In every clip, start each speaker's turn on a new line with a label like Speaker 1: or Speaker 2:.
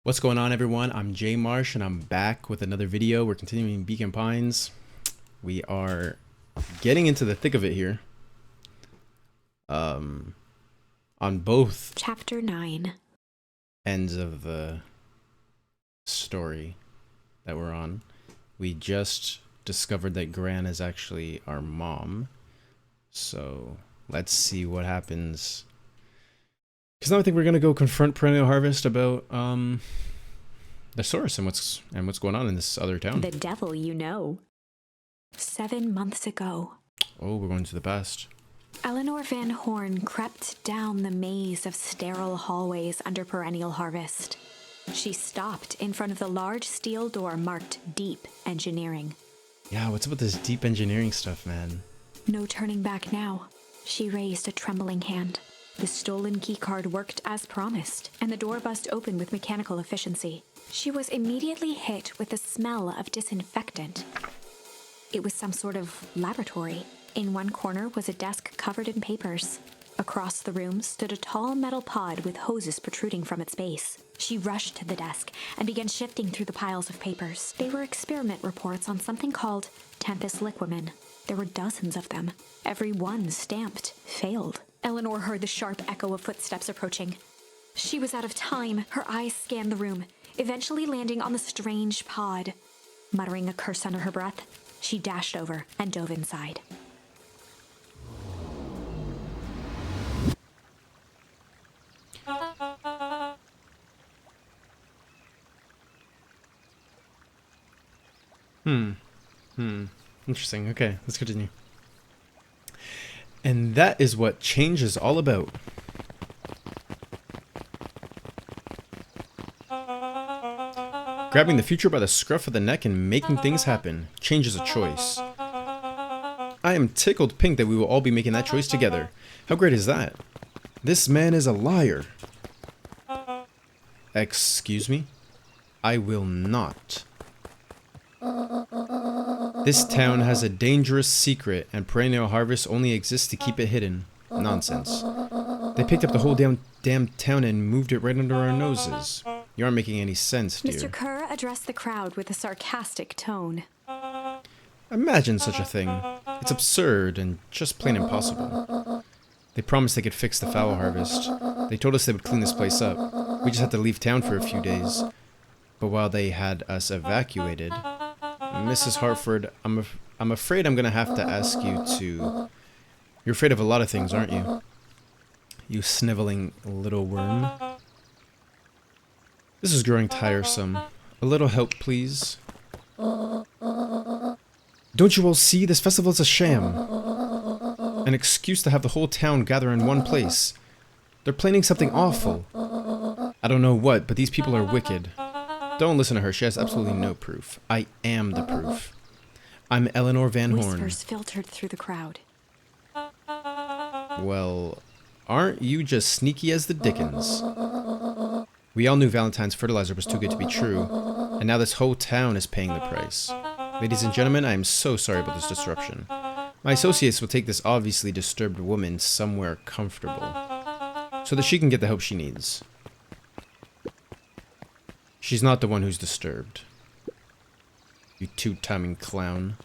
Speaker 1: What's going on, everyone? I'm jmarshhh and I'm back with another video. We're continuing Beacon Pines. We are getting into the thick of it here. On both
Speaker 2: Chapter 9
Speaker 1: ends of the story that we're on. We just discovered that Gran is actually our mom. So let's see what happens. Because now I think we're gonna go confront Perennial Harvest about the source and what's going on in this other town.
Speaker 2: The devil you know. 7 months ago,
Speaker 1: Oh, we're going to the past.
Speaker 2: Eleanor Van Horn crept down the maze of sterile hallways under Perennial Harvest. She stopped in front of the large steel door marked Deep Engineering.
Speaker 1: Yeah, what's up with this deep engineering stuff, man?
Speaker 2: No turning back now. She raised a trembling hand. The stolen keycard worked as promised, and the door bust open with mechanical efficiency. She was immediately hit with the smell of disinfectant. It was some sort of laboratory. In one corner was a desk covered in papers. Across the room stood a tall metal pod with hoses protruding from its base. She rushed to the desk and began shifting through the piles of papers. They were experiment reports on something called Tempus liquamen. There were dozens of them. Every one stamped failed. Eleanor heard the sharp echo of footsteps approaching. She was out of time. Her eyes scanned the room, eventually landing on the strange pod. Muttering a curse under her breath, she dashed over and dove inside.
Speaker 1: Interesting. Okay, let's continue. And that is what change is all about. Grabbing the future by the scruff of the neck and making things happen. Change is a choice. I am tickled pink that we will all be making that choice together. How great is that? This man is a liar. Excuse me? I will not. This town has a dangerous secret, and Perennial Harvest only exists to keep it hidden. Nonsense. They picked up the whole damn town and moved it right under our noses. You aren't making any sense, dear.
Speaker 2: Mr. Kerr addressed the crowd with a sarcastic tone.
Speaker 1: Imagine such a thing. It's absurd and just plain impossible. They promised they could fix the foul harvest. They told us they would clean this place up. We just had to leave town for a few days. But while they had us evacuated... Mrs. Hartford, I'm afraid I'm gonna have to ask you to... You're afraid of a lot of things, aren't you? You sniveling little worm. This is growing tiresome. A little help, please. Don't you all see? This festival is a sham. An excuse to have the whole town gather in one place. They're planning something awful. I don't know what, but these people are wicked. Don't listen to her. She has absolutely no proof. I am the proof. I'm Eleanor Van Horn.
Speaker 2: Whispers filtered through the crowd.
Speaker 1: Well, aren't you just sneaky as the dickens? We all knew Valentine's fertilizer was too good to be true, and now this whole town is paying the price. Ladies and gentlemen, I am so sorry about this disruption. My associates will take this obviously disturbed woman somewhere comfortable, so that she can get the help she needs. She's not the one who's disturbed. You two-timing clown.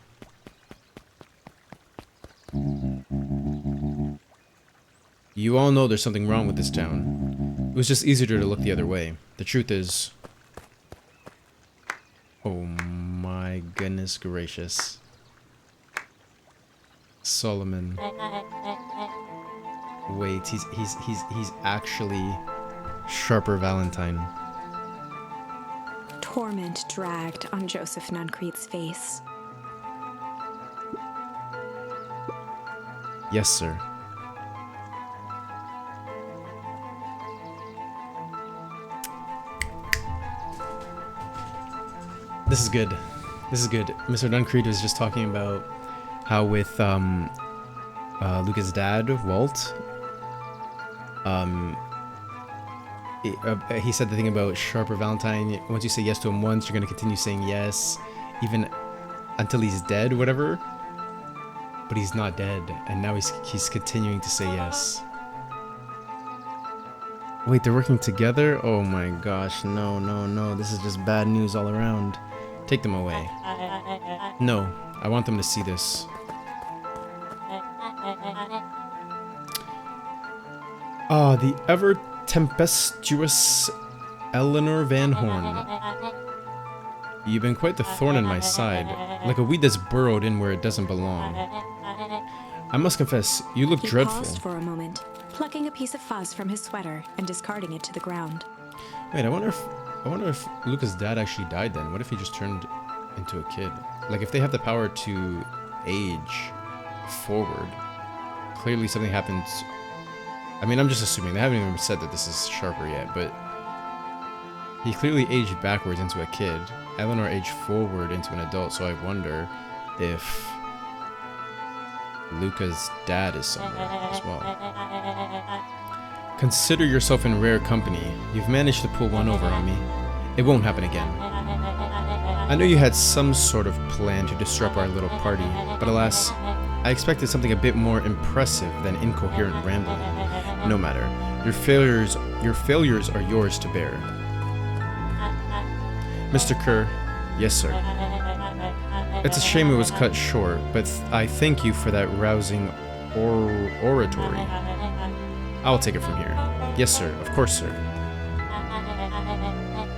Speaker 1: You all know there's something wrong with this town. It was just easier to look the other way. The truth is... Oh my goodness gracious. Solomon. Wait, he's actually Sharper Valentine.
Speaker 2: Torment dragged on Joseph Nuncrete's face.
Speaker 1: Yes, sir. This is good. This is good. Mr. Nuncrete was just talking about how with Luca's dad, Walt, he said the thing about Sharper Valentine. Once you say yes to him once, you're going to continue saying yes, even until he's dead, whatever. But he's not dead, and now he's continuing to say yes. Wait, they're working together? Oh my gosh, no, no, no. This is just bad news all around. Take them away. No, I want them to see this. Ah, the ever tempestuous Eleanor Van Horn. You've been quite the thorn in my side, like a weed that's burrowed in where it doesn't belong. I must confess, you look dreadful.
Speaker 2: He paused for a moment, plucking a piece of fuzz from his sweater and discarding it to the ground.
Speaker 1: Wait, I wonder if Luca's dad actually died then. What if he just turned into a kid? Like, if they have the power to age forward, clearly something happens. I mean, I'm just assuming. They haven't even said that this is Sharper yet, but he clearly aged backwards into a kid. Eleanor aged forward into an adult, so I wonder if Luca's dad is somewhere as well. Consider yourself in rare company. You've managed to pull one over on me. It won't happen again. I know you had some sort of plan to disrupt our little party, but alas, I expected something a bit more impressive than incoherent rambling. No matter. Your failures are yours to bear. Mr. Kerr, yes sir. It's a shame it was cut short, but I thank you for that rousing oratory. I'll take it from here. Yes sir, of course sir.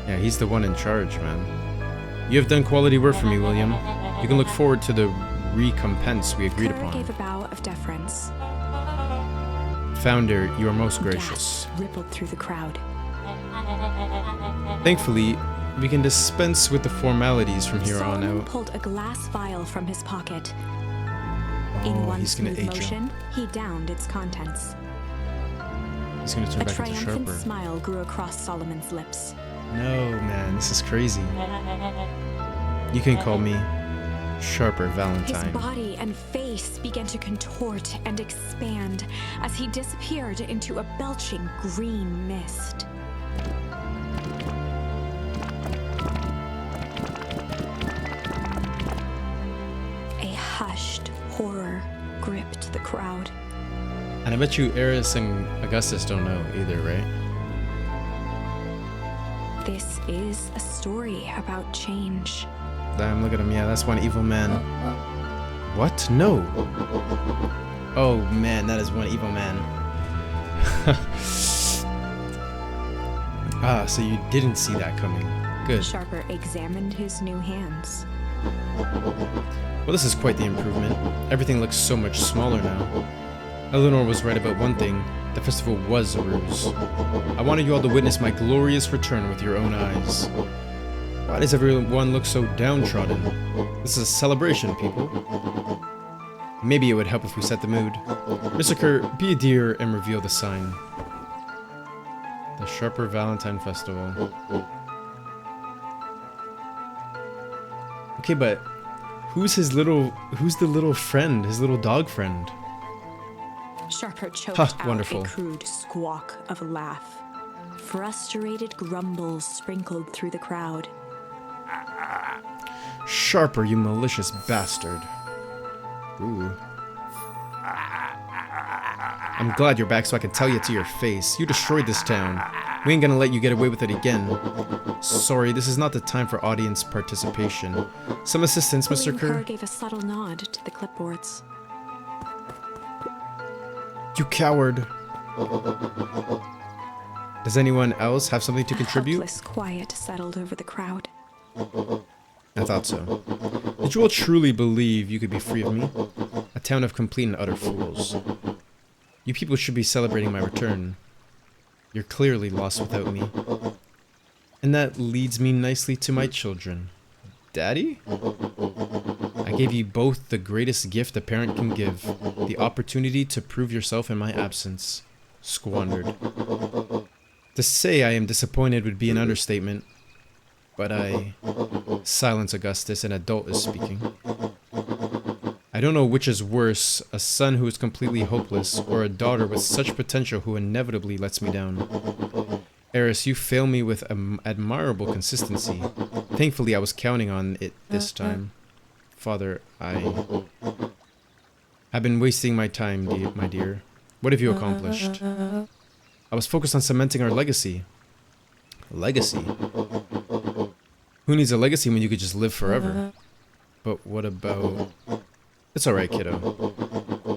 Speaker 1: Yeah, he's the one in charge, man. You have done quality work for me, William. You can look forward to the recompense we agreed
Speaker 2: Kerr
Speaker 1: upon.
Speaker 2: gave a bow of deference.
Speaker 1: Founder, you are most gracious.
Speaker 2: Gasp rippled through the crowd.
Speaker 1: Thankfully, we can dispense with the formalities from here on
Speaker 2: Solomon
Speaker 1: out.
Speaker 2: pulled a glass vial from his pocket. In
Speaker 1: Oh,
Speaker 2: one
Speaker 1: he's gonna
Speaker 2: smooth
Speaker 1: age him.
Speaker 2: motion, he downed its contents.
Speaker 1: He's gonna turn
Speaker 2: A
Speaker 1: back into
Speaker 2: triumphant
Speaker 1: Sharper.
Speaker 2: smile grew across Solomon's lips.
Speaker 1: No, man, this is crazy. You can call me Sharper
Speaker 2: His
Speaker 1: Valentine.
Speaker 2: body and face began to contort and expand as he disappeared into a belching green mist. A hushed horror gripped the crowd.
Speaker 1: And I bet you Eris and Augustus don't know either, right?
Speaker 2: This is a story about change.
Speaker 1: Damn, look at him. Yeah, that's one evil man. What? No. Oh, man, that is one evil man. Ah, so you didn't see that coming. Good.
Speaker 2: Sharper examined his new hands.
Speaker 1: Well, this is quite the improvement. Everything looks so much smaller now. Eleanor was right about one thing. The festival was a ruse. I wanted you all to witness my glorious return with your own eyes. Why does everyone look so downtrodden? This is a celebration, people. Maybe it would help if we set the mood. Mr. Kerr, be a dear and reveal the sign. The Sharper Valentine Festival. Okay, but who's the little friend, his little dog friend?
Speaker 2: Sharper choked
Speaker 1: Ha,
Speaker 2: out
Speaker 1: wonderful.
Speaker 2: a crude squawk of a laugh. Frustrated grumbles sprinkled through the crowd.
Speaker 1: Sharper, you malicious bastard. Ooh. I'm glad you're back so I can tell you to your face. You destroyed this town. We ain't gonna let you get away with it again. Sorry, this is not the time for audience participation. Some assistance, Mr.
Speaker 2: William
Speaker 1: Kerr?
Speaker 2: gave a subtle nod to the clipboards.
Speaker 1: You coward. Does anyone else have something to contribute?
Speaker 2: Helpless quiet settled over the crowd.
Speaker 1: I thought so. Did you all truly believe you could be free of me? A town of complete and utter fools. You people should be celebrating my return. You're clearly lost without me. And that leads me nicely to my children. Daddy? I gave you both the greatest gift a parent can give, the opportunity to prove yourself in my absence. Squandered. To say I am disappointed would be an understatement, but Silence, Augustus, an adult is speaking. I don't know which is worse, a son who is completely hopeless, or a daughter with such potential who inevitably lets me down. Eris, you fail me with admirable consistency. Thankfully, I was counting on it this time. Father, I've been wasting my time, my dear. What have you accomplished? I was focused on cementing our legacy. Legacy? Who needs a legacy when you could just live forever? But what about... It's alright, kiddo.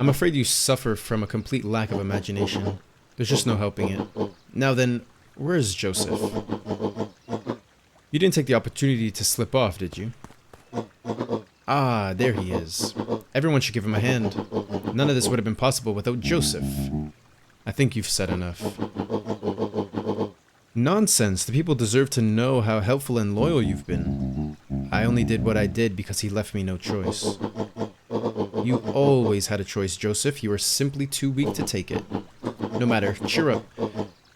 Speaker 1: I'm afraid you suffer from a complete lack of imagination. There's just no helping it. Now then, where's Joseph? You didn't take the opportunity to slip off, did you? Ah, there he is. Everyone should give him a hand. None of this would have been possible without Joseph. I think you've said enough. Nonsense. The people deserve to know how helpful and loyal you've been. I only did what I did because he left me no choice. You always had a choice, Joseph. You were simply too weak to take it. No matter. Cheer up.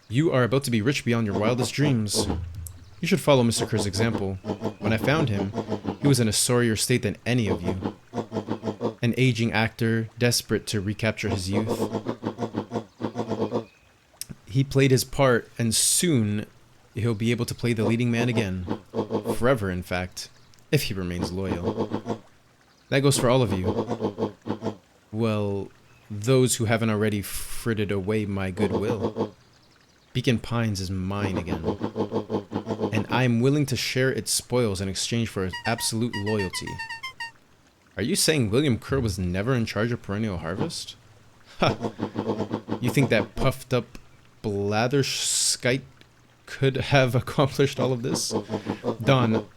Speaker 1: You are about to be rich beyond your wildest dreams. You should follow Mr. Kerr's example. When I found him, he was in a sorrier state than any of you. An aging actor, desperate to recapture his youth. He played his part, and soon he'll be able to play the leading man again. Forever, in fact, if he remains loyal. That goes for all of you. Well, those who haven't already frittered away my goodwill. Beacon Pines is mine again. And I am willing to share its spoils in exchange for absolute loyalty. Are you saying William Kerr was never in charge of Perennial Harvest? Ha! You think that puffed up blatherskite could have accomplished all of this? Don,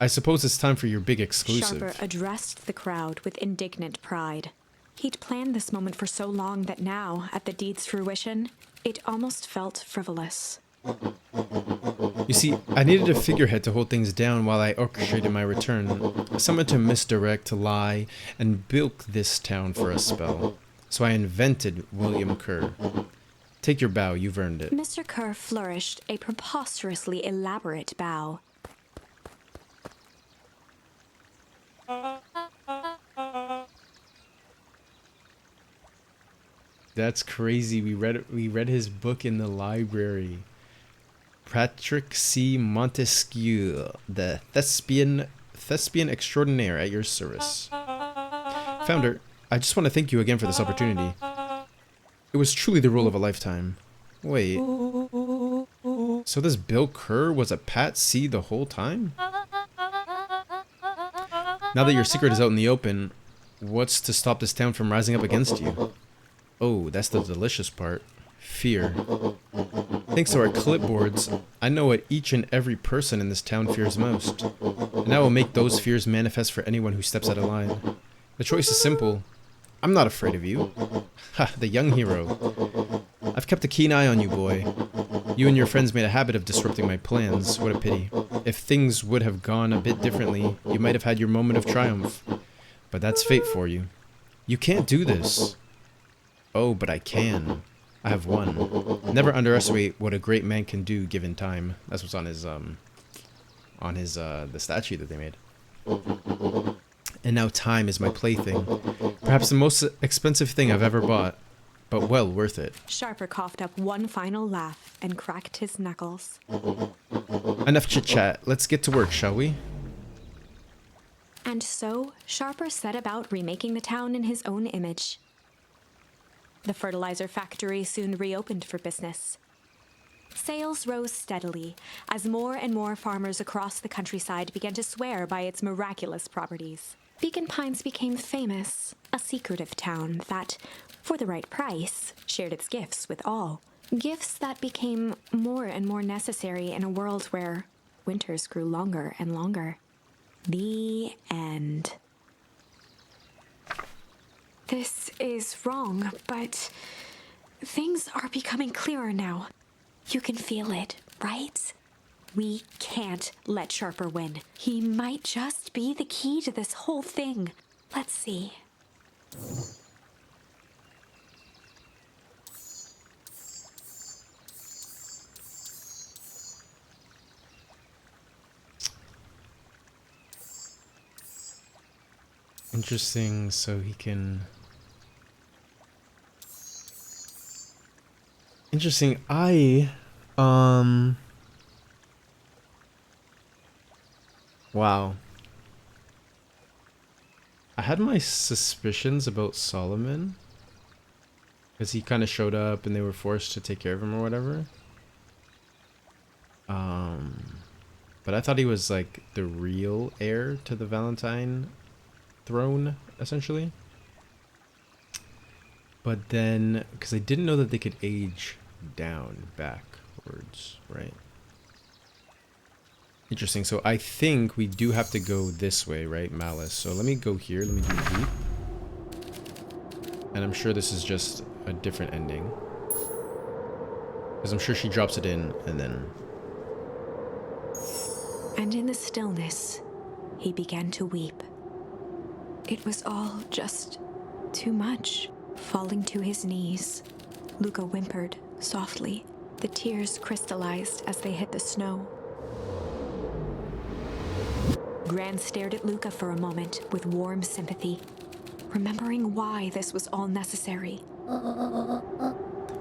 Speaker 1: I suppose it's time for your big exclusive.
Speaker 2: Sharper addressed the crowd with indignant pride. He'd planned this moment for so long that now, at the deed's fruition, it almost felt frivolous.
Speaker 1: You see, I needed a figurehead to hold things down while I orchestrated my return. Someone to misdirect, to lie, and bilk this town for a spell. So I invented William Kerr. Take your bow, you've earned it.
Speaker 2: Mr. Kerr flourished a preposterously elaborate bow.
Speaker 1: That's crazy. We read his book in the library. Patrick C. Montesquieu, the thespian extraordinaire, at your service. Founder, I just want to thank you again for this opportunity. It was truly the role of a lifetime. Wait. So this Bill Kerr was a Pat C the whole time? Now that your secret is out in the open, what's to stop this town from rising up against you? Oh, that's the delicious part. Fear. Thanks to our clipboards, I know what each and every person in this town fears most. And I will make those fears manifest for anyone who steps out of line. The choice is simple. I'm not afraid of you. Ha, the young hero. I've kept a keen eye on you, boy. You and your friends made a habit of disrupting my plans. What a pity. If things would have gone a bit differently, you might have had your moment of triumph. But that's fate for you. You can't do this. Oh, but I can. I have won. Never underestimate what a great man can do given time. That's what's on his the statue that they made. And now time is my plaything. Perhaps the most expensive thing I've ever bought, but well worth it.
Speaker 2: Sharper coughed up one final laugh and cracked his knuckles.
Speaker 1: Enough chit-chat. Let's get to work, shall we?
Speaker 2: And so, Sharper set about remaking the town in his own image. The fertilizer factory soon reopened for business. Sales rose steadily as more and more farmers across the countryside began to swear by its miraculous properties. Beacon Pines became famous, a secretive town that, for the right price, shared its gifts with all. Gifts that became more and more necessary in a world where winters grew longer and longer. The end. This is wrong, but things are becoming clearer now. You can feel it, right? We can't let Sharper win. He might just be the key to this whole thing. Let's see.
Speaker 1: Interesting, so he can... Interesting, wow. I had my suspicions about Solomon. Because he kind of showed up and they were forced to take care of him or whatever. But I thought he was like the real heir to the Valentine throne, essentially. But then, because I didn't know that they could age down backwards, right? Interesting. So I think we do have to go this way, right? Malice. So let me go here. Let me do deep. And I'm sure this is just a different ending. Because I'm sure she drops it in and then...
Speaker 2: And in the stillness, he began to weep. It was all just too much. Falling to his knees, Luca whimpered softly. The tears crystallized as they hit the snow. Gran stared at Luca for a moment with warm sympathy, remembering why this was all necessary.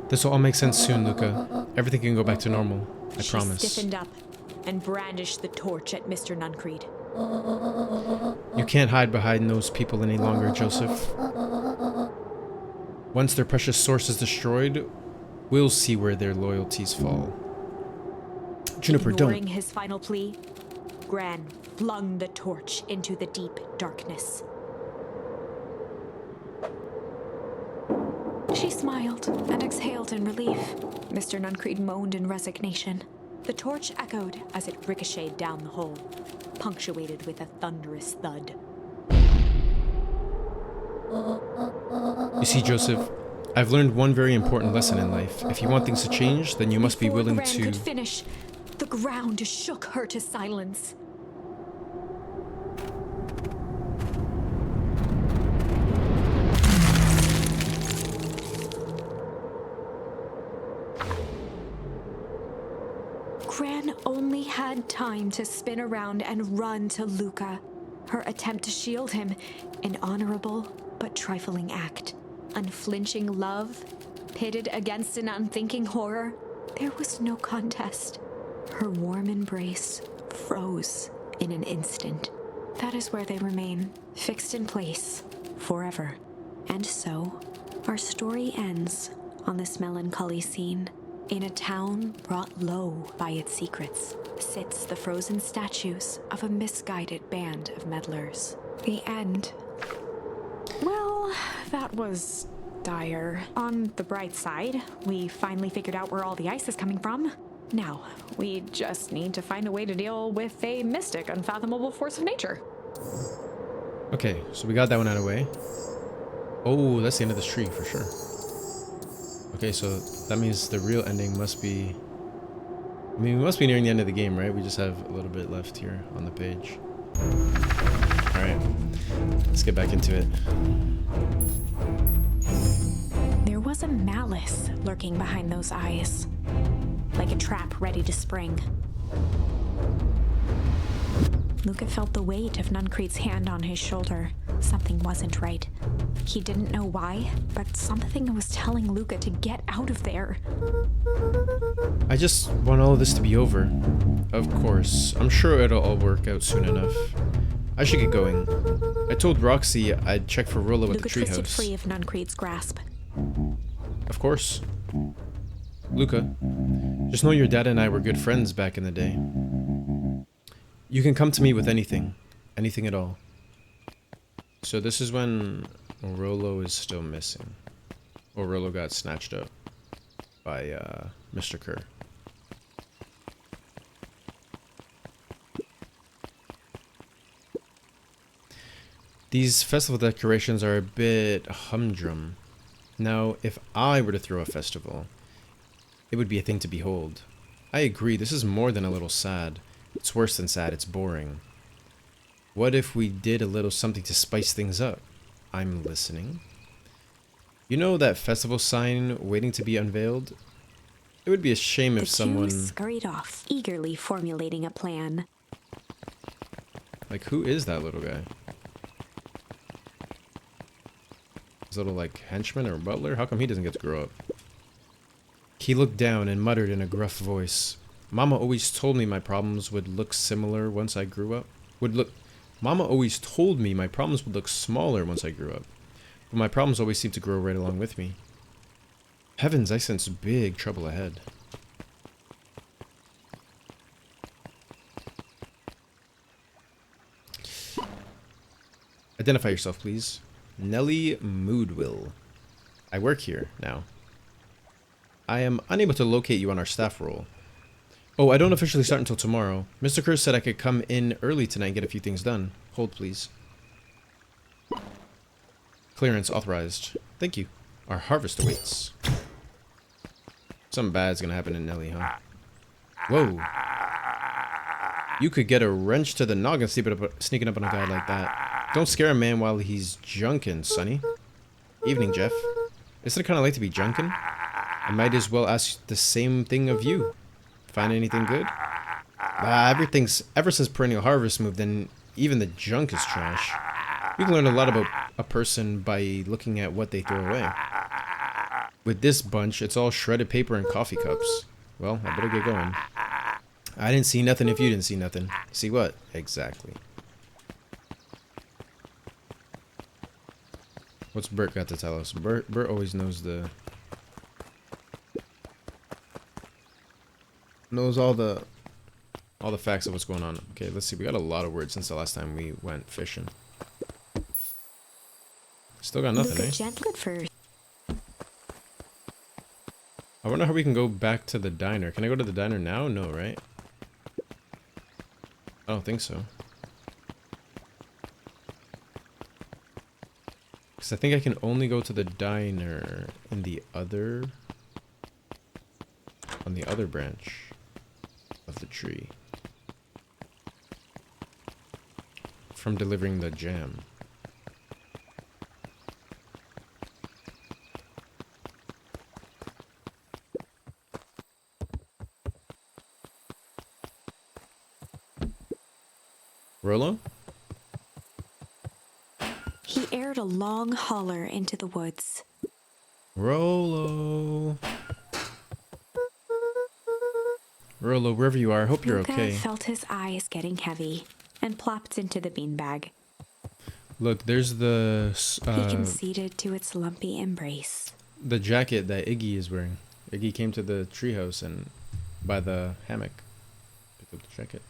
Speaker 1: This will all make sense soon, Luca. Everything can go back to normal. I promise.
Speaker 2: She stiffened up and brandished the torch at Mr. Nuncreed.
Speaker 1: You can't hide behind those people any longer, Joseph. Once their precious source is destroyed, we'll see where their loyalties fall. Juniper,
Speaker 2: Ignoring
Speaker 1: don't.
Speaker 2: his final plea, Gran flung the torch into the deep darkness. She smiled and exhaled in relief. Mr. Nuncreed moaned in resignation. The torch echoed as it ricocheted down the hole, punctuated with a thunderous thud.
Speaker 1: You see, Joseph, I've learned one very important lesson in life. If you want things to change, then you must be willing
Speaker 2: Before Gran
Speaker 1: to...
Speaker 2: could finish, the ground shook her to silence. Gran only had time to spin around and run to Luca. Her attempt to shield him, an honorable but trifling act. Unflinching love, pitted against an unthinking horror. There was no contest. Her warm embrace froze in an instant. That is where they remain, fixed in place, forever. And so, our story ends on this melancholy scene. In a town brought low by its secrets, sits the frozen statues of a misguided band of meddlers. The end. Well, that was dire. On the bright side, we finally figured out where all the ice is coming from. Now, we just need to find a way to deal with a mystic, unfathomable force of nature.
Speaker 1: Okay, so we got that one out of the way. Oh, that's the end of this tree for sure. Okay, so that means the real ending must be... I mean, we must be nearing the end of the game, right? We just have a little bit left here on the page. Alright, let's get back into it.
Speaker 2: There was a malice lurking behind those eyes, like a trap ready to spring. Luca felt the weight of Nuncreed's hand on his shoulder. Something wasn't right. He didn't know why, but something was telling Luca to get out of there.
Speaker 1: I just want all of this to be over. Of course, I'm sure it'll all work out soon enough. I should get going. I told Roxy I'd check for Rollo at the
Speaker 2: Luca twisted
Speaker 1: treehouse.
Speaker 2: free of Nuncreed's grasp.
Speaker 1: Of course. Luca, just know your dad and I were good friends back in the day. You can come to me with anything. Anything at all. So this is when Rollo is still missing. Or Rollo got snatched up by Mr. Kerr. These festival decorations are a bit humdrum. Now, if I were to throw a festival, it would be a thing to behold. I agree, this is more than a little sad. It's worse than sad, it's boring. What if we did a little something to spice things up? I'm listening. You know that festival sign waiting to be unveiled? It would be a shame if someone...
Speaker 2: The two scurried off, eagerly formulating a plan.
Speaker 1: Like, who is that little guy? His little, like, henchman or butler? How come he doesn't get to grow up? He looked down and muttered in a gruff voice. Mama always told me my problems would look similar once I grew up. Mama always told me my problems would look smaller once I grew up. But my problems always seem to grow right along with me. Heavens, I sense big trouble ahead. Identify yourself, please. Nellie Moodwill. I work here now. I am unable to locate you on our staff roll. Oh, I don't officially start until tomorrow. Mr. Kerr said I could come in early tonight and get a few things done. Hold, please. Clearance authorized. Thank you. Our harvest awaits. Something bad's gonna happen to Nellie, huh? Whoa. You could get a wrench to the noggin sneaking up on a guy like that. Don't scare a man while he's junkin', sonny. Evening, Jeff. Isn't it kind of late to be junkin'? I might as well ask the same thing of you. Find anything good? Everything's... Ever since Perennial Harvest moved in, even the junk is trash. You can learn a lot about a person by looking at what they throw away. With this bunch, it's all shredded paper and coffee cups. Well, I better get going. I didn't see nothing if you didn't see nothing. See what? Exactly. What's Bert got to tell us? Bert always knows all the facts of what's going on. Okay, let's see. We got a lot of words since the last time we went fishing. Still got nothing, eh? I wonder how we can go back to the diner. Can I go to the diner now? No, right? I don't think so. Because I think I can only go to the diner in the other... on the other branch of the tree. From delivering the jam. Rollo?
Speaker 2: He aired a long holler into the woods.
Speaker 1: Rollo. Rollo, wherever you are, I hope you're
Speaker 2: Luca
Speaker 1: okay.
Speaker 2: felt his eyes getting heavy and plopped into the beanbag.
Speaker 1: Look, there's the...
Speaker 2: he conceded to its lumpy embrace.
Speaker 1: The jacket that Iggy is wearing. Iggy came to the treehouse and by the hammock picked up the jacket.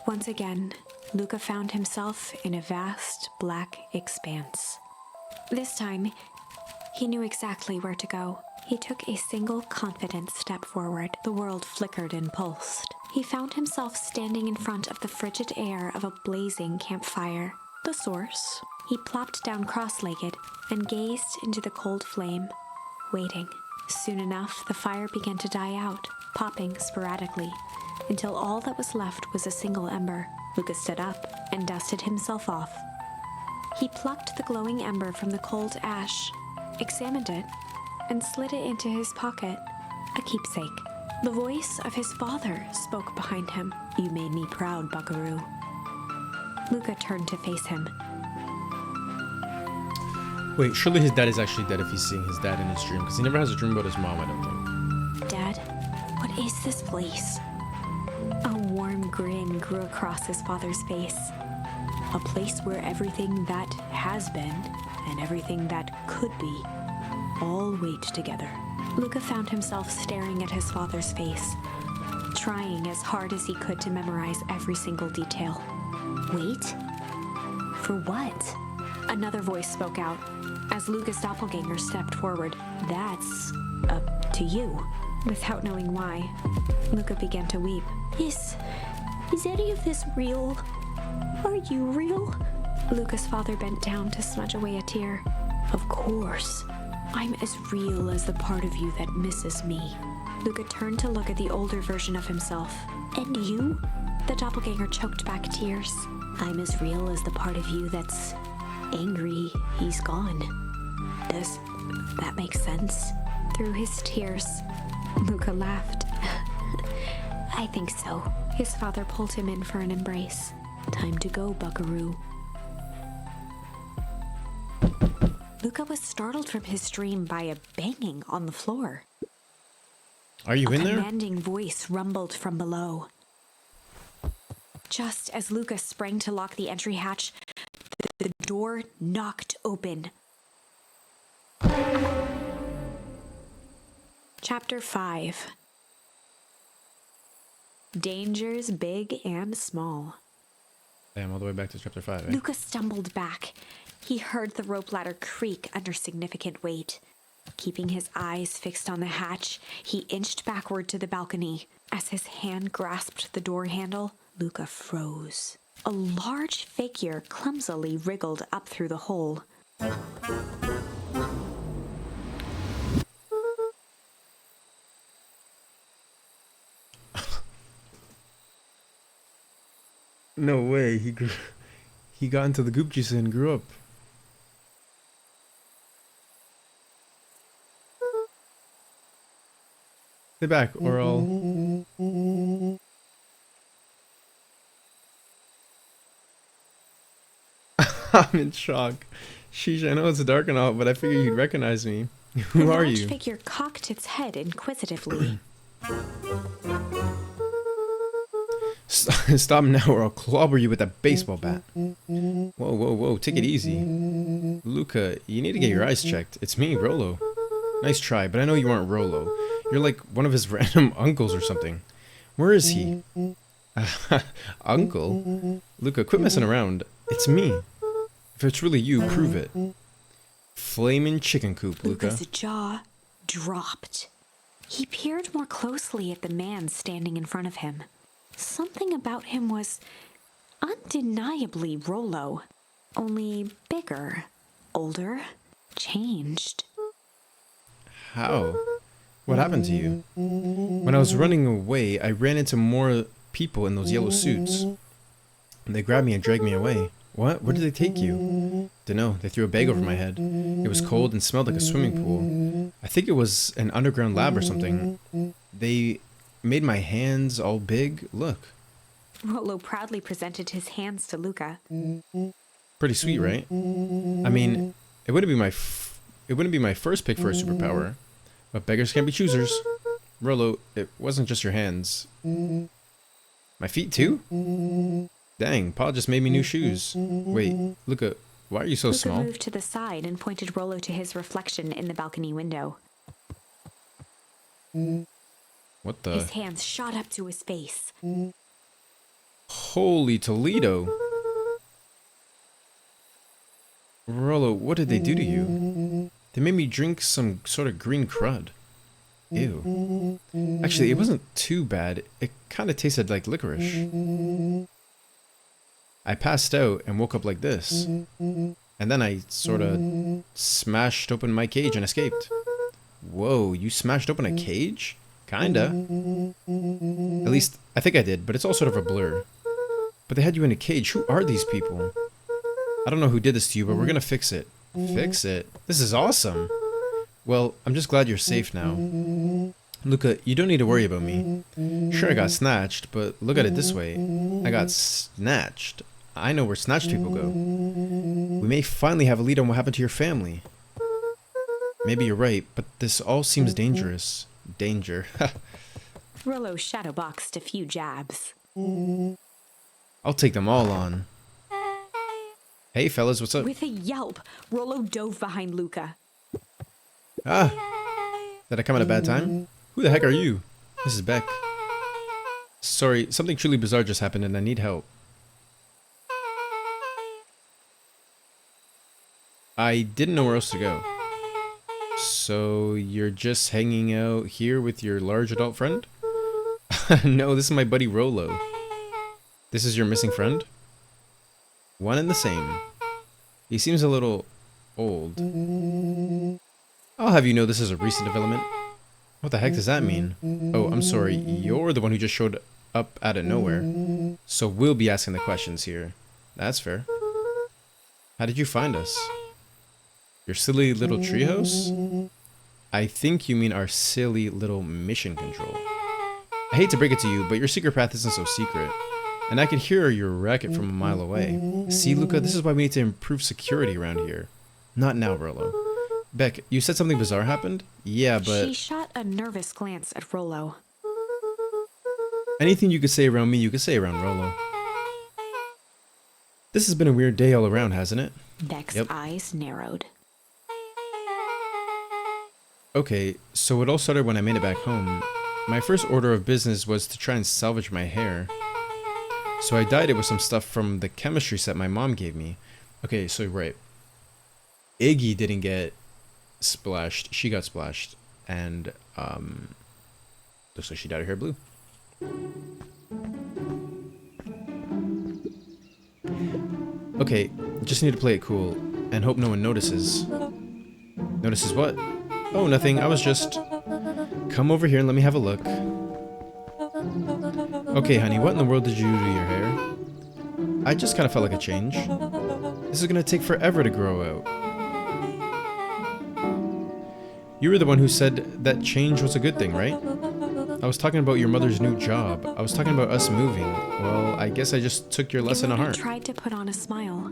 Speaker 2: Once again, Luca found himself in a vast black expanse. This time, he knew exactly where to go. He took a single confident step forward. The world flickered and pulsed. He found himself standing in front of the frigid air of a blazing campfire. The source. He plopped down cross-legged and gazed into the cold flame, waiting. Soon enough, the fire began to die out, popping sporadically, until all that was left was a single ember. Luca stood up and dusted himself off. He plucked the glowing ember from the cold ash, examined it, and slid it into his pocket, a keepsake. The voice of his father spoke behind him. "You made me proud, Buckaroo." Luca turned to face him.
Speaker 1: Wait, surely his dad is actually dead if he's seeing his dad in his dream, because he never has a dream about his mom, I don't think.
Speaker 2: "Dad, what is this place?" A warm grin grew across his father's face. "A place where everything that has been and everything that could be all wait together." Luca found himself staring at his father's face, trying as hard as he could to memorize every single detail. "Wait? For what?" Another voice spoke out as Luca's doppelganger stepped forward. "That's up to you." Without knowing why, Luca began to weep. Is any of this real? Are you real?" Luca's father bent down to smudge away a tear. "Of course. I'm as real as the part of you that misses me." Luca turned to look at the older version of himself. "And you?" The doppelganger choked back tears. "I'm as real as the part of you that's angry he's gone." Does that make sense? Through his tears, Luca laughed. "I think so." His father pulled him in for an embrace. "Time to go, Buckaroo." Luca was startled from his dream by a banging on the floor.
Speaker 1: Are you in there?
Speaker 2: A commanding voice rumbled from below. Just as Luca sprang to lock the entry hatch, The door knocked open. Chapter 5. Dangers big and small.
Speaker 1: Damn, all the way back to chapter 5, eh?
Speaker 2: Luca stumbled back. He heard the rope ladder creak under significant weight. Keeping his eyes fixed on the hatch, he inched backward to the balcony. As his hand grasped the door handle, Luca froze. A large figure clumsily wriggled up through the hole.
Speaker 1: No way, he got into the goop juice and grew up. Stay back, or I'll... I'm in shock. Sheesh, I know it's dark and all, but I figured you'd recognize me. Who are you?
Speaker 2: The large figure cocked its head inquisitively.
Speaker 1: Stop now or I'll clobber you with a baseball bat. Whoa, whoa, whoa, take it easy. Luca, you need to get your eyes checked. It's me, Rollo. Nice try, but I know you aren't Rollo. You're like one of his random uncles or something. Where is he? Uncle? Luca, quit messing around. It's me. If it's really you, prove it. Flamin' chicken coop, Luca.
Speaker 2: Luca's jaw dropped. He peered more closely at the man standing in front of him. Something about him was undeniably Rollo, only bigger, older, changed.
Speaker 1: How? What happened to you? When I was running away, I ran into more people in those yellow suits. They grabbed me and dragged me away. What? Where did they take you? Dunno, they threw a bag over my head. It was cold and smelled like a swimming pool. I think it was an underground lab or something. They made my hands all big. Look.
Speaker 2: Rollo proudly presented his hands to Luca.
Speaker 1: Pretty sweet, right? I mean, it wouldn't be my first pick for a superpower, but beggars can't be choosers. Rollo, it wasn't just your hands. My feet too? Dang, Pa just made me new shoes. Wait, Luca, why are you so small?
Speaker 2: Luca moved to the side and pointed Rollo to his reflection in the balcony window.
Speaker 1: What the?
Speaker 2: His hands shot up to his face.
Speaker 1: Holy Toledo. Rollo, what did they do to you? They made me drink some sort of green crud. Ew. Actually, it wasn't too bad. It kind of tasted like licorice. I passed out and woke up like this. And then I sort of smashed open my cage and escaped. Whoa, you smashed open a cage? Kinda. At least, I think I did, but it's all sort of a blur. But they had you in a cage. Who are these people? I don't know who did this to you, but we're gonna fix it. Fix it? This is awesome. Well, I'm just glad you're safe now. Luca, you don't need to worry about me. Sure, I got snatched, but look at it this way. I got snatched. I know where snatched people go. We may finally have a lead on what happened to your family. Maybe you're right, but this all seems dangerous. Danger.
Speaker 2: Rollo shadowboxed a few jabs.
Speaker 1: I'll take them all on. Hey, fellas, what's up?
Speaker 2: With a yelp, Rollo dove behind Luca.
Speaker 1: Ah! Did I come at a bad time? Who the heck are you? This is Beck. Sorry, something truly bizarre just happened and I need help. I didn't know where else to go. So, you're just hanging out here with your large adult friend? No, this is my buddy Rollo. This is your missing friend? One and the same. He seems a little old. I'll have you know this is a recent development. What the heck does that mean? Oh, I'm sorry, you're the one who just showed up out of nowhere. So we'll be asking the questions here. That's fair. How did you find us? Your silly little treehouse? I think you mean our silly little mission control. I hate to break it to you, but your secret path isn't so secret. And I can hear your racket from a mile away. See, Luca, this is why we need to improve security around here. Not now, Rollo. Beck, you said something bizarre happened? Yeah, but...
Speaker 2: She shot a nervous glance at Rollo.
Speaker 1: Anything you could say around me, you could say around Rollo. This has been a weird day all around, hasn't it?
Speaker 2: Beck's
Speaker 1: Yep.
Speaker 2: eyes narrowed.
Speaker 1: Okay, so it all started when I made it back home. My first order of business was to try and salvage my hair. So I dyed it with some stuff from the chemistry set my mom gave me. Okay, so right. Iggy didn't get splashed. She got splashed. And, looks like she dyed her hair blue. Okay, just need to play it cool and hope no one notices. Notices what? Oh, nothing. I was just... Come over here and let me have a look. Okay, honey, what in the world did you do to your hair? I just kind of felt like a change. This is gonna take forever to grow out. You were the one who said that change was a good thing, right? I was talking about your mother's new job. I was talking about us moving. Well, I guess I just took your lesson to heart.
Speaker 2: Tried to put on a smile.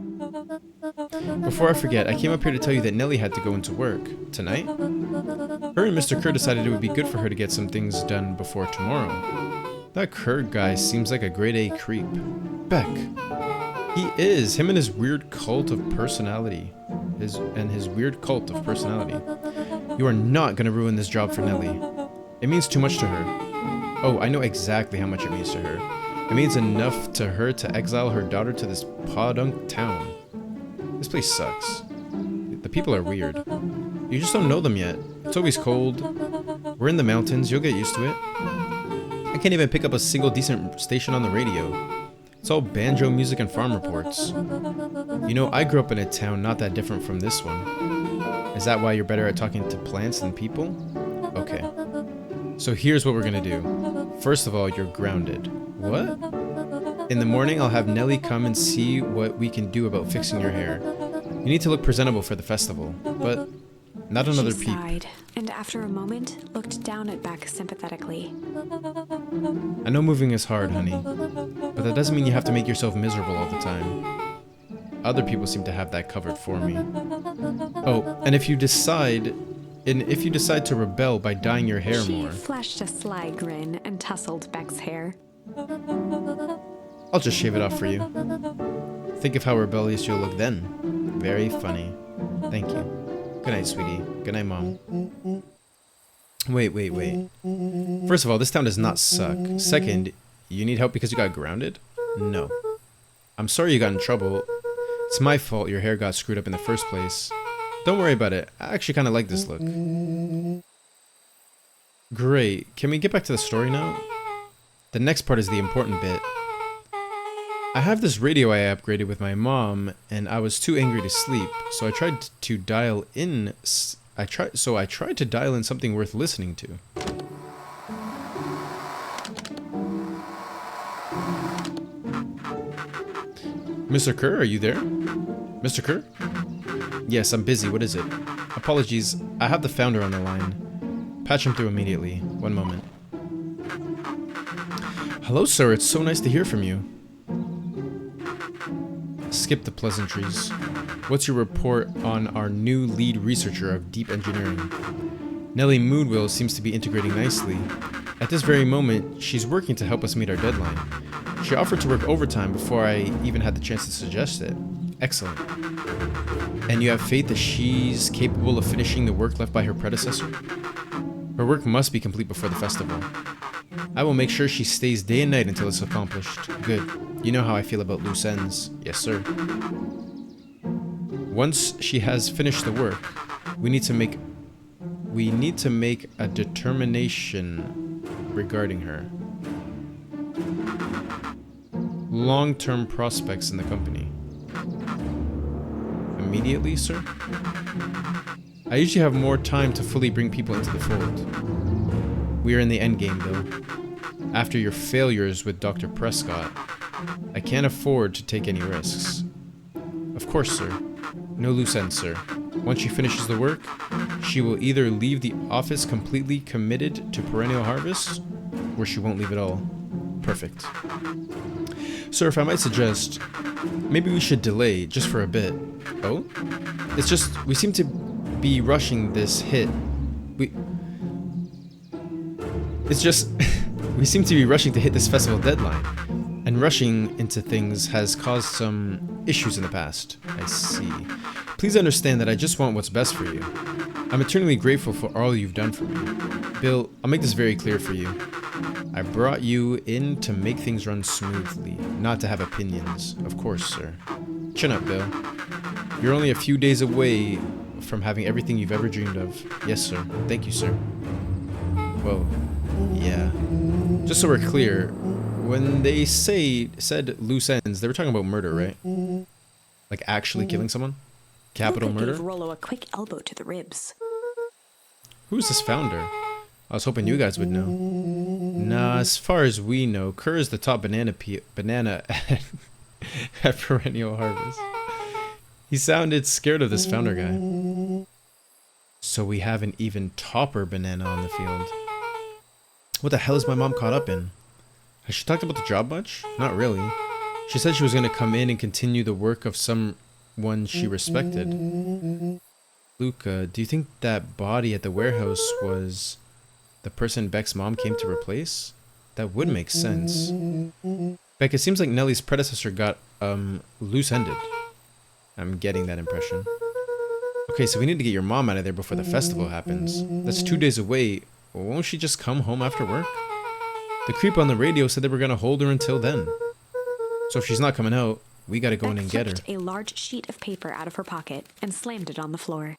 Speaker 1: Before I forget, I came up here to tell you that Nellie had to go into work. Tonight? Her and Mr. Kerr decided it would be good for her to get some things done before tomorrow. That Kerr guy seems like a grade A creep. Beck. He is. Him and his weird cult of personality. His weird cult of personality. You are not going to ruin this job for Nellie. It means too much to her. Oh, I know exactly how much it means to her. It means enough to her to exile her daughter to this podunk town. This place sucks. The people are weird. You just don't know them yet. It's always cold. We're in the mountains. You'll get used to it. I can't even pick up a single decent station on the radio. It's all banjo music and farm reports. You know, I grew up in a town not that different from this one. Is that why you're better at talking to plants than people? Okay. So here's what we're gonna do. First of all, you're grounded. What? In the morning, I'll have Nellie come and see what we can do about fixing your hair. You need to look presentable for the festival, but not another
Speaker 2: She
Speaker 1: peep.
Speaker 2: sighed, and after a moment, looked down at Beck sympathetically.
Speaker 1: I know moving is hard, honey, but that doesn't mean you have to make yourself miserable all the time. Other people seem to have that covered for me. Oh, and if you decide to rebel by dyeing your hair
Speaker 2: She
Speaker 1: more,
Speaker 2: flashed a sly grin and tousled Beck's hair.
Speaker 1: I'll just shave it off for you. Think of how rebellious you'll look then. Very funny. Thank you. Good night, sweetie. Good night, Mom. Wait. First of all, this town does not suck. Second, you need help because you got grounded? No. I'm sorry you got in trouble. It's my fault your hair got screwed up in the first place. Don't worry about it. I actually kind of like this look. Great. Can we get back to the story now? The next part is the important bit. I have this radio I upgraded with my mom, and I was too angry to sleep, so I tried to dial in. I tried to dial in something worth listening to. Mr. Kerr, are you there? Mr. Kerr? Yes, I'm busy. What is it? Apologies. I have the founder on the line. Patch him through immediately. One moment. Hello, sir. It's so nice to hear from you. Skip the pleasantries. What's your report on our new lead researcher of deep engineering? Nellie Moodwell seems to be integrating nicely. At this very moment, she's working to help us meet our deadline. She offered to work overtime before I even had the chance to suggest it. Excellent. And you have faith that she's capable of finishing the work left by her predecessor? Her work must be complete before the festival. I will make sure she stays day and night until it's accomplished. Good. You know how I feel about loose ends. Yes, sir. Once she has finished the work, we need to make a determination regarding her. Long-term prospects in the company. Immediately, sir? I usually have more time to fully bring people into the fold. We are in the endgame, though. After your failures with Dr. Prescott, I can't afford to take any risks. Of course, sir. No loose ends, sir. Once she finishes the work, she will either leave the office completely committed to perennial harvest, or she won't leave at all. Perfect. Sir, if I might suggest, maybe we should delay just for a bit. Oh? It's just, we seem to be rushing this hit. We seem to be rushing to hit this festival deadline. And rushing into things has caused some issues in the past. I see. Please understand that I just want what's best for you. I'm eternally grateful for all you've done for me. Bill, I'll make this very clear for you. I brought you in to make things run smoothly, not to have opinions. Of course, sir. Chin up, Bill. You're only a few days away from having everything you've ever dreamed of. Yes, sir. Thank you, sir. Well, yeah. Just so we're clear, when they said loose ends, they were talking about murder, right? Like actually killing someone? Capital
Speaker 2: Luca
Speaker 1: murder?
Speaker 2: gave Rollo a quick elbow to the ribs.
Speaker 1: Who's this founder? I was hoping you guys would know. Nah, as far as we know, Kerr is the top banana at Perennial Harvest. He sounded scared of this founder guy. So we have an even topper banana on the field. What the hell is my mom caught up in? Has she talked about the job much? Not really. She said she was going to come in and continue the work of someone she respected. Luca, do you think that body at the warehouse was the person Beck's mom came to replace? That would make sense. Beck, it seems like Nellie's predecessor got, loose-ended. I'm getting that impression. Okay, so we need to get your mom out of there before the festival happens. That's 2 days away. Won't she just come home after work? The creep on the radio said they were gonna hold her until then. So if she's not coming out, we gotta go in and get her.
Speaker 2: Beck flipped a large sheet of paper out of her pocket and slammed it on the floor.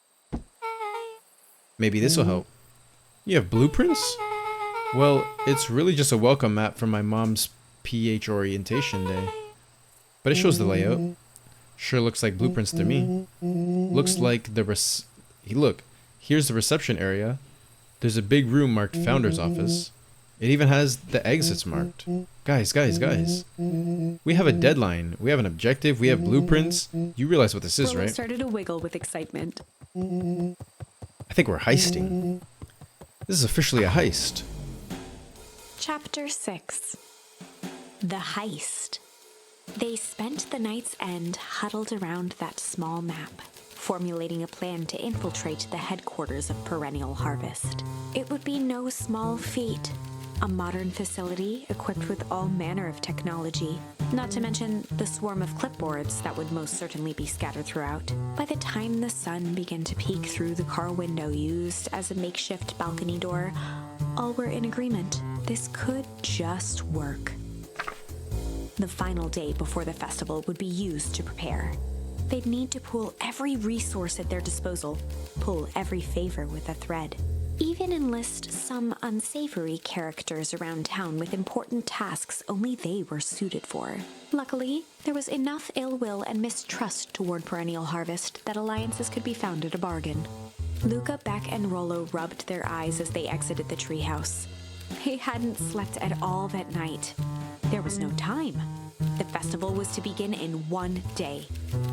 Speaker 1: Maybe this will help. You have blueprints? Well, it's really just a welcome mat from my mom's PH orientation day. But it shows the layout. Sure looks like blueprints to me. Looks like the look, here's the reception area. There's a big room marked Founder's Office. It even has the exits marked. Guys. We have a deadline. We have an objective. We have blueprints. You realize what this is,
Speaker 2: Rollo
Speaker 1: right?
Speaker 2: started to wiggle with excitement.
Speaker 1: I think we're heisting. This is officially a heist.
Speaker 2: Chapter 6. The Heist. They spent the night's end huddled around that small map, formulating a plan to infiltrate the headquarters of Perennial Harvest. It would be no small feat. A modern facility equipped with all manner of technology, not to mention the swarm of clipboards that would most certainly be scattered throughout. By the time the sun began to peek through the car window used as a makeshift balcony door, all were in agreement. This could just work. The final day before the festival would be used to prepare. They'd need to pool every resource at their disposal, pull every favor with a thread. Even enlist some unsavory characters around town with important tasks only they were suited for. Luckily, there was enough ill will and mistrust toward Perennial Harvest that alliances could be found at a bargain. Luca, Beck, and Rollo rubbed their eyes as they exited the treehouse. They hadn't slept at all that night. There was no time. The festival was to begin in 1 day,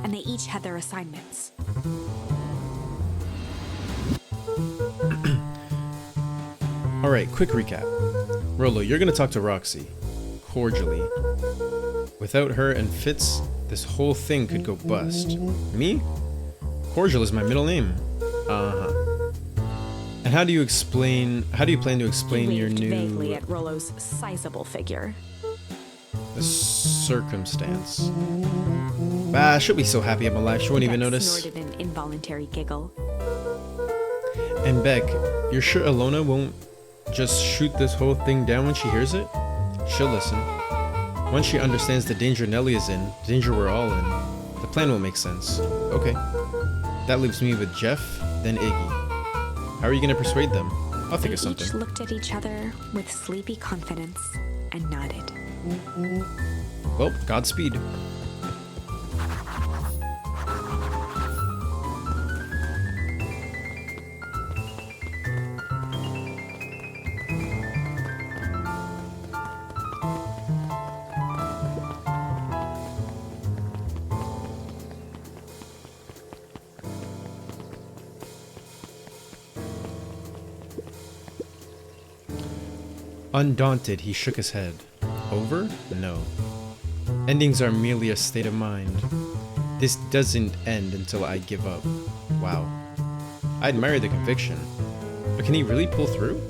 Speaker 2: and they each had their assignments.
Speaker 1: Alright, quick recap. Rollo, you're gonna talk to Roxy. Cordially. Without her and Fitz, this whole thing could go bust. Me? Cordial is my middle name. Uh-huh. And how do you plan to explain your new...
Speaker 2: vaguely at Rollo's sizable figure.
Speaker 1: The circumstance. Bah, she'll be so happy I'm alive, she won't even
Speaker 2: Beck
Speaker 1: notice.
Speaker 2: snorted an involuntary giggle.
Speaker 1: And Beck, you're sure Alona won't just shoot this whole thing down when she hears it? She'll listen. Once she understands the danger Nellie is in, the danger we're all in, the plan will make sense. Okay. That leaves me with Jeff, then Iggy. How are you gonna persuade them? I'll think of something.
Speaker 2: Each looked at each other with sleepy confidence and nodded.
Speaker 1: Well, Godspeed. Undaunted, he shook his head. Over? No. Endings are merely a state of mind. This doesn't end until I give up. Wow. I admire the conviction. But can he really pull through?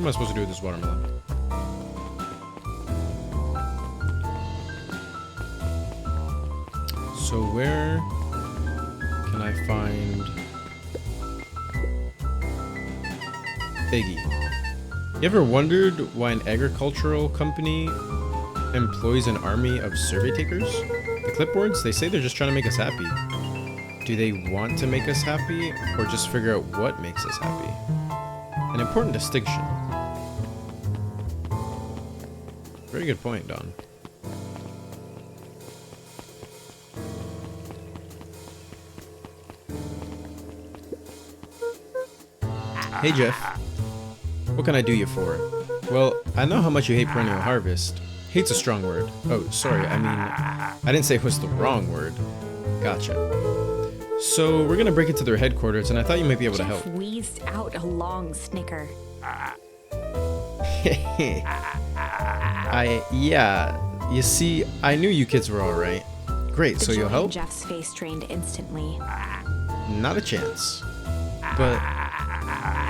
Speaker 1: am I supposed to do with this watermelon? So where can I find Iggy? You ever wondered why an agricultural company employs an army of survey takers? The clipboards, they say they're just trying to make us happy. Do they want to make us happy, or just figure out what makes us happy? An important distinction. Very good point, Don. Hey Jeff, what can I do you for? Well, I know how much you hate perennial harvest. Hate's a strong word. Oh, sorry, I mean, I didn't say it was the wrong word. Gotcha. So, we're gonna break into their headquarters, and I thought you might be able to help.
Speaker 2: Jeff wheezed out a long snicker.
Speaker 1: Yeah, you see, I knew you kids were alright. Great, so you'll help?
Speaker 2: Jeff's face strained instantly.
Speaker 1: Not a chance. But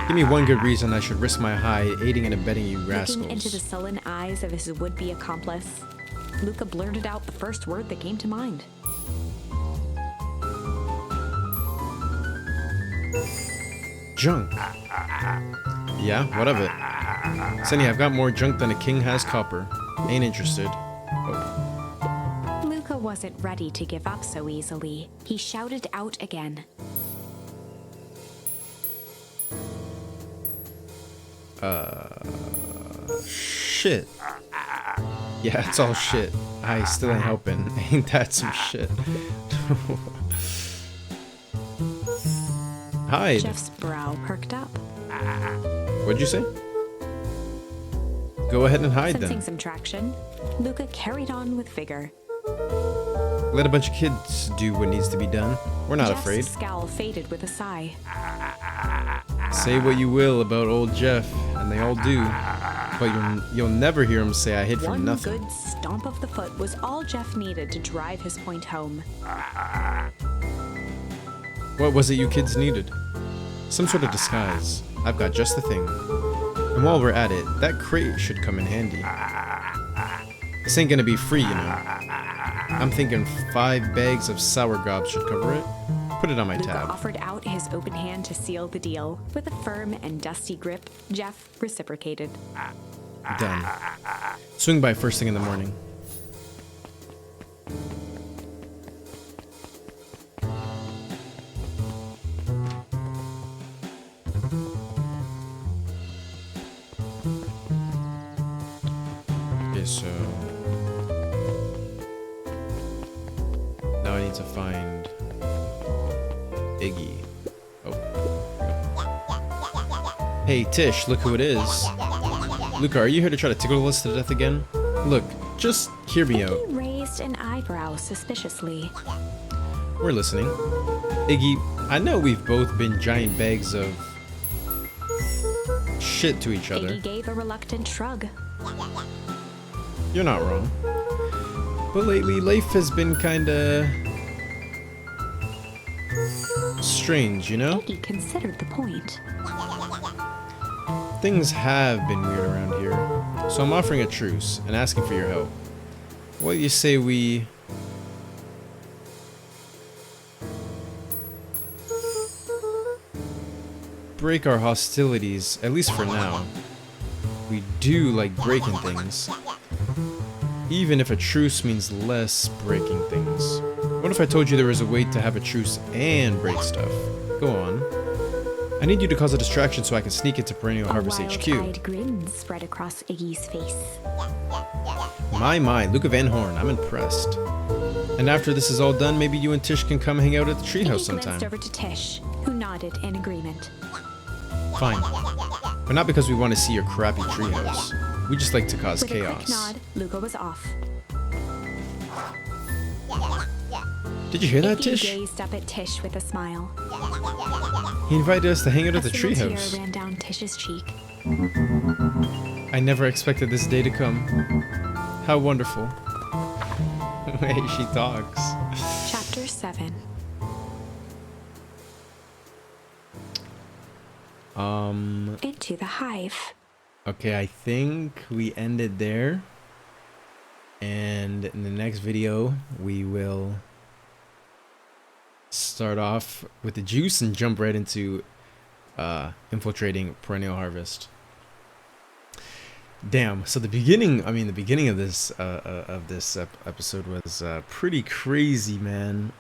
Speaker 1: give me one good reason I should risk my hide aiding and abetting you rascals.
Speaker 2: Looking into the sullen eyes of his would-be accomplice, Luca blurted out the first word that came to mind.
Speaker 1: Junk. Yeah, what of it? Senny, I've got more junk than a king has copper. Ain't interested. Oh.
Speaker 2: Luca wasn't ready to give up so easily. He shouted out again.
Speaker 1: Shit. Yeah, it's all shit. I still ain't helping. Ain't that some shit? Hide.
Speaker 2: Jeff's brow perked up.
Speaker 1: What'd you say? Go ahead and hide
Speaker 2: Sensing
Speaker 1: then.
Speaker 2: some traction, Luca carried on with vigor.
Speaker 1: Let a bunch of kids do what needs to be done. We're not
Speaker 2: Jeff's
Speaker 1: afraid.
Speaker 2: scowl faded with a sigh.
Speaker 1: Say what you will about old Jeff, and they all do. But you'll never hear him say I hid from
Speaker 2: One
Speaker 1: nothing.
Speaker 2: good stomp of the foot was all Jeff needed to drive his point home.
Speaker 1: What was it you kids needed? Some sort of disguise. I've got just the thing. And while we're at it, that crate should come in handy. This ain't gonna be free, you know. I'm thinking 5 bags of sour gobs should cover it. Put it on my
Speaker 2: Luca
Speaker 1: tab.
Speaker 2: offered out his open hand to seal the deal. With a firm and dusty grip, Jeff reciprocated.
Speaker 1: Done. Swing by first thing in the morning. Okay, so now I need to find Iggy. Oh. Hey Tish, look who it is. Luca, are you here to try to tickle us to death again? Look, just hear me out.
Speaker 2: He raised an eyebrow suspiciously.
Speaker 1: We're listening. Iggy, I know we've both been giant bags of shit to each other.
Speaker 2: Iggy gave a reluctant shrug.
Speaker 1: You're not wrong. But lately, life has been kinda strange, you know?
Speaker 2: Iggy considered the point.
Speaker 1: Things have been weird around here, so I'm offering a truce and asking for your help. What do you say we... break our hostilities, at least for now. We do like breaking things. Even if a truce means less breaking things. What if I told you there was a way to have a truce and break stuff? Go on. I need you to cause a distraction so I can sneak into Perennial Harvest HQ.
Speaker 2: A wild-eyed grin spread across Iggy's face.
Speaker 1: My, Luca Van Horn, I'm impressed. And after this is all done, maybe you and Tish can come hang out at the treehouse
Speaker 2: Iggy
Speaker 1: sometime.
Speaker 2: glanced over to Tish, who nodded in agreement.
Speaker 1: Fine. But not because we want to see your crappy treehouse. We just like to cause
Speaker 2: With a quick
Speaker 1: chaos.
Speaker 2: nod, Luca was off.
Speaker 1: Did you hear that,
Speaker 2: Iggy
Speaker 1: Tish?
Speaker 2: gazed up at Tish with a smile.
Speaker 1: He invited us to hang out at
Speaker 2: A
Speaker 1: the
Speaker 2: single tear
Speaker 1: treehouse.
Speaker 2: ran down Tish's cheek.
Speaker 1: I never expected this day to come. How wonderful. The way she talks.
Speaker 2: Chapter 7. Into the hive.
Speaker 1: Okay, I think we ended there. And in the next video, we will start off with the juice and jump right into infiltrating perennial harvest. Damn. So the beginning, the beginning of this episode was pretty crazy, man.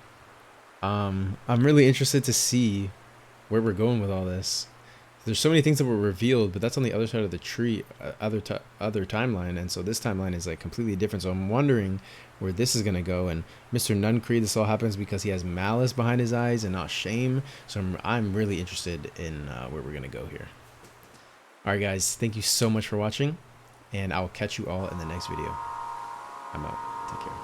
Speaker 1: I'm really interested to see where we're going with all this. There's so many things that were revealed, but that's on the other side of the tree, other timeline, and so this timeline is like completely different. So I'm wondering where this is gonna go. And Mr. Nuncreed, this all happens because he has malice behind his eyes and not shame. So I'm really interested in where we're gonna go here. All right, guys, thank you so much for watching, and I'll catch you all in the next video. I'm out. Take care.